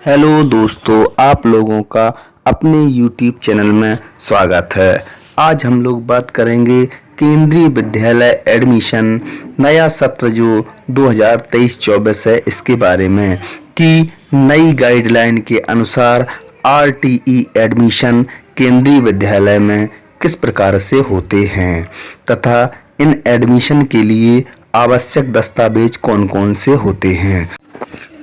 Hello दोस्तों, आप लोगों का अपने YouTube चैनल में स्वागत है। आज हम लोग बात करेंगे केंद्रीय विद्यालय एडमिशन नया सत्र जो 2023-24 है इसके बारे में कि नई गाइडलाइन के अनुसार RTE एडमिशन केंद्रीय विद्यालय में किस प्रकार से होते हैं तथा इन एडमिशन के लिए आवश्यक दस्तावेज कौन कौन से होते हैं,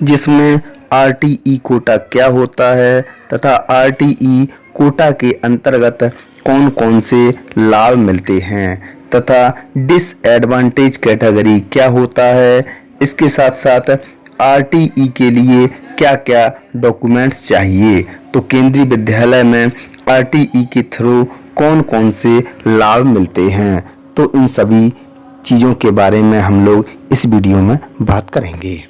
जिसमें RTE कोटा क्या होता है तथा RTE कोटा के अंतर्गत कौन कौन से लाभ मिलते हैं तथा डिसएडवांटेज कैटेगरी क्या होता है। इसके साथ साथ RTE के लिए क्या क्या डॉक्यूमेंट्स चाहिए, तो केंद्रीय विद्यालय में RTE के थ्रू कौन कौन से लाभ मिलते हैं, तो इन सभी चीज़ों के बारे में हम लोग इस वीडियो में बात करेंगे।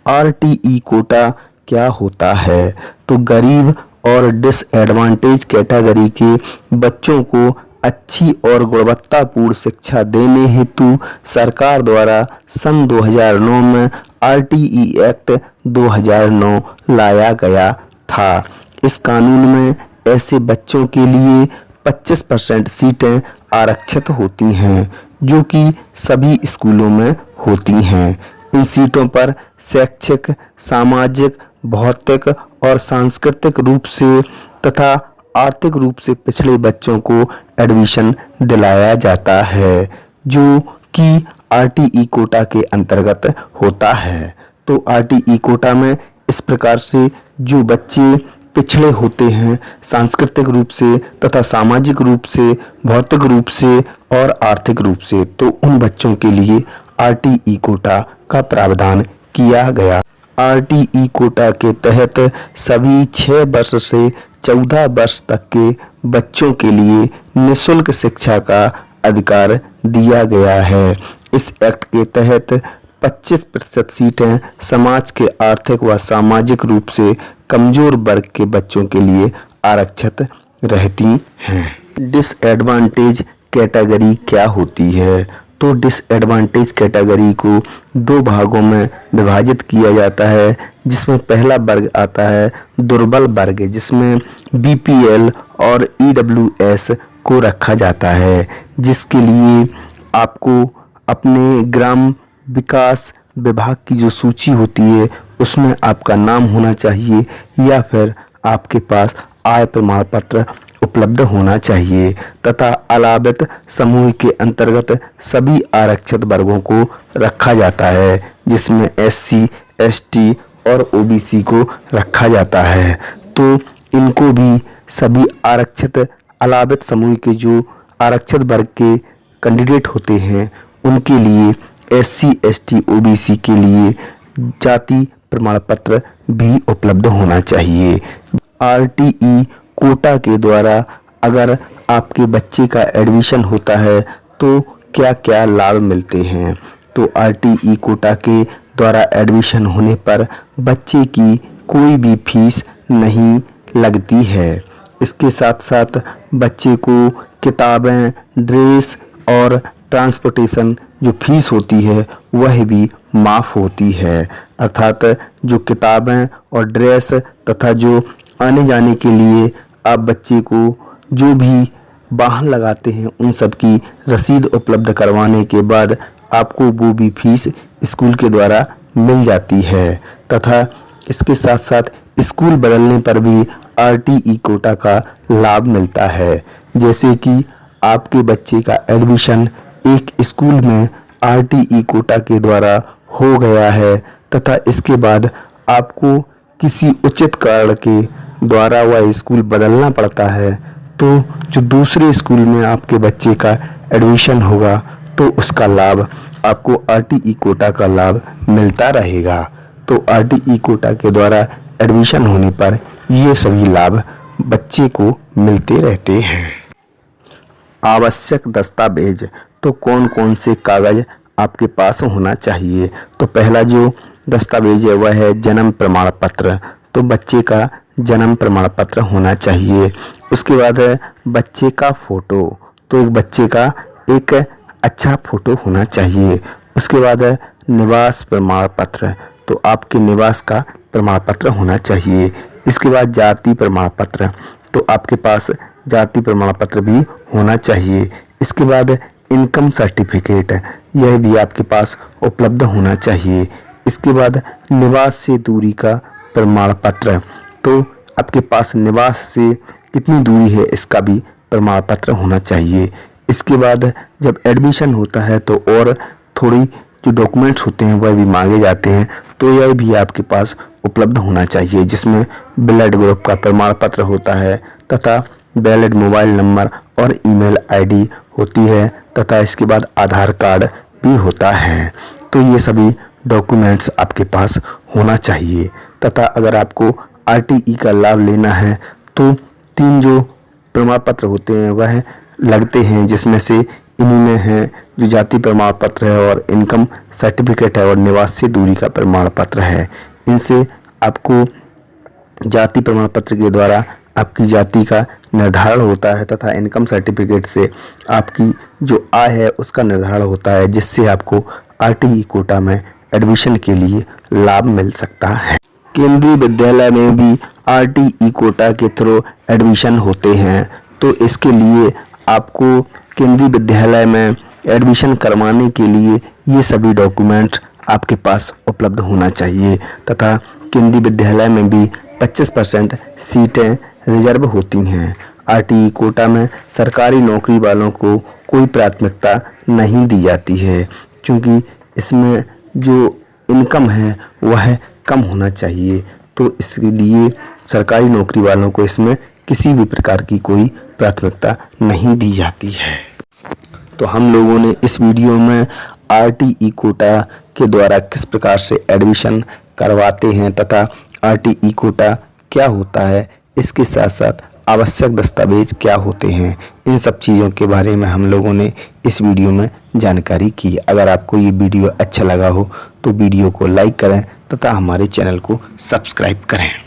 RTE कोटा क्या होता है, तो गरीब और डिसएडवांटेज कैटेगरी के बच्चों को अच्छी और गुणवत्तापूर्ण शिक्षा देने हेतु सरकार द्वारा सन 2009 में RTE एक्ट 2009 लाया गया था। इस कानून में ऐसे बच्चों के लिए 25% सीटें आरक्षित होती हैं, जो कि सभी स्कूलों में होती हैं। इन सीटों पर शैक्षिक, सामाजिक, भौतिक और सांस्कृतिक रूप से तथा आर्थिक रूप से पिछड़े बच्चों को एडमिशन दिलाया जाता है, जो कि RTE कोटा के अंतर्गत होता है। तो RTE कोटा में इस प्रकार से जो बच्चे पिछड़े होते हैं सांस्कृतिक रूप से तथा सामाजिक रूप से, भौतिक रूप से और आर्थिक रूप से, तो उन बच्चों के लिए RTE कोटा का प्रावधान किया गया। RTE कोटा के तहत सभी 6 वर्ष से 14 वर्ष तक के बच्चों के लिए निःशुल्क शिक्षा का अधिकार दिया गया है। इस एक्ट के तहत 25% सीटें समाज के आर्थिक व सामाजिक रूप से कमजोर वर्ग के बच्चों के लिए आरक्षित रहती हैं। डिसएडवांटेज कैटेगरी क्या होती है, तो डिसएडवांटेज कैटेगरी को 2 भागों में विभाजित किया जाता है, जिसमें पहला वर्ग आता है दुर्बल वर्ग, जिसमें BPL और EWS को रखा जाता है, जिसके लिए आपको अपने ग्राम विकास विभाग की जो सूची होती है उसमें आपका नाम होना चाहिए या फिर आपके पास आय प्रमाण पत्र उपलब्ध होना चाहिए तथा अलावित समूह के अंतर्गत सभी आरक्षित वर्गों को रखा जाता है, जिसमें SC, ST और OBC को रखा जाता है। तो इनको भी सभी आरक्षित अलावित समूह के जो आरक्षित वर्ग के कैंडिडेट होते हैं उनके लिए SC, ST, OBC के लिए जाति प्रमाण पत्र भी उपलब्ध होना चाहिए। RTE कोटा के द्वारा अगर आपके बच्चे का एडमिशन होता है तो क्या क्या लाभ मिलते हैं, तो RTE कोटा के द्वारा एडमिशन होने पर बच्चे की कोई भी फीस नहीं लगती है। इसके साथ साथ बच्चे को किताबें, ड्रेस और ट्रांसपोर्टेशन जो फीस होती है वह भी माफ़ होती है, अर्थात जो किताबें और ड्रेस तथा जो आने जाने के लिए आप बच्चे को जो भी वाहन लगाते हैं उन सब की रसीद उपलब्ध करवाने के बाद आपको वो भी फीस स्कूल के द्वारा मिल जाती है तथा इसके साथ साथ स्कूल बदलने पर भी RTE कोटा का लाभ मिलता है। जैसे कि आपके बच्चे का एडमिशन एक स्कूल में RTE कोटा के द्वारा हो गया है तथा इसके बाद आपको किसी उचित कारण के द्वारा वह स्कूल बदलना पड़ता है, तो जो दूसरे स्कूल में आपके बच्चे का एडमिशन होगा तो उसका लाभ आपको RTE कोटा का लाभ मिलता रहेगा। तो RTE कोटा के द्वारा एडमिशन होने पर ये सभी लाभ बच्चे को मिलते रहते हैं। आवश्यक दस्तावेज, तो कौन कौन से कागज आपके पास होना चाहिए, तो पहला जो दस्तावेज है वह है जन्म प्रमाण पत्र, तो बच्चे का जन्म प्रमाण पत्र होना चाहिए। उसके बाद है बच्चे का फ़ोटो, तो बच्चे का एक अच्छा फ़ोटो होना चाहिए। उसके बाद है निवास प्रमाण पत्र, तो आपके निवास का प्रमाण पत्र होना चाहिए। इसके बाद जाति प्रमाण पत्र, तो आपके पास जाति प्रमाण पत्र भी होना चाहिए। इसके बाद इनकम सर्टिफिकेट, यह भी आपके पास उपलब्ध होना चाहिए। इसके बाद निवास से दूरी का प्रमाण पत्र, तो आपके पास निवास से कितनी दूरी है इसका भी प्रमाण पत्र होना चाहिए। इसके बाद जब एडमिशन होता है तो और थोड़ी जो डॉक्यूमेंट्स होते हैं वह भी मांगे जाते हैं, तो यह भी आपके पास उपलब्ध होना चाहिए, जिसमें ब्लड ग्रुप का प्रमाण पत्र होता है तथा वैलिड मोबाइल नंबर और ईमेल आईडी होती है तथा इसके बाद आधार कार्ड भी होता है। तो ये सभी डॉक्यूमेंट्स आपके पास होना चाहिए तथा अगर आपको आरटीई का लाभ लेना है तो 3 जो प्रमाण पत्र होते हैं वह लगते हैं, जिसमें से इन्हीं में है जो जाति प्रमाण पत्र है और इनकम सर्टिफिकेट है और निवास से दूरी का प्रमाण पत्र है। इनसे आपको जाति प्रमाण पत्र के द्वारा आपकी जाति का निर्धारण होता है तथा इनकम सर्टिफिकेट से आपकी जो आय है उसका निर्धारण होता है, जिससे आपको आरटीई कोटा में एडमिशन के लिए लाभ मिल सकता है। केंद्रीय विद्यालय में भी आरटीई कोटा के थ्रू एडमिशन होते हैं, तो इसके लिए आपको केंद्रीय विद्यालय में एडमिशन करवाने के लिए ये सभी डॉक्यूमेंट्स आपके पास उपलब्ध होना चाहिए तथा केंद्रीय विद्यालय में भी 25% सीटें रिजर्व होती हैं। आरटीई कोटा में सरकारी नौकरी वालों को कोई प्राथमिकता नहीं दी जाती है, क्योंकि इसमें जो इनकम है वह कम होना चाहिए, तो इसके लिए सरकारी नौकरी वालों को इसमें किसी भी प्रकार की कोई प्राथमिकता नहीं दी जाती है। तो हम लोगों ने इस वीडियो में आरटीई कोटा के द्वारा किस प्रकार से एडमिशन करवाते हैं तथा आरटीई कोटा क्या होता है, इसके साथ साथ आवश्यक दस्तावेज क्या होते हैं, इन सब चीज़ों के बारे में हम लोगों ने इस वीडियो में जानकारी की। अगर आपको ये वीडियो अच्छा लगा हो तो वीडियो को लाइक करें तथा हमारे चैनल को सब्सक्राइब करें।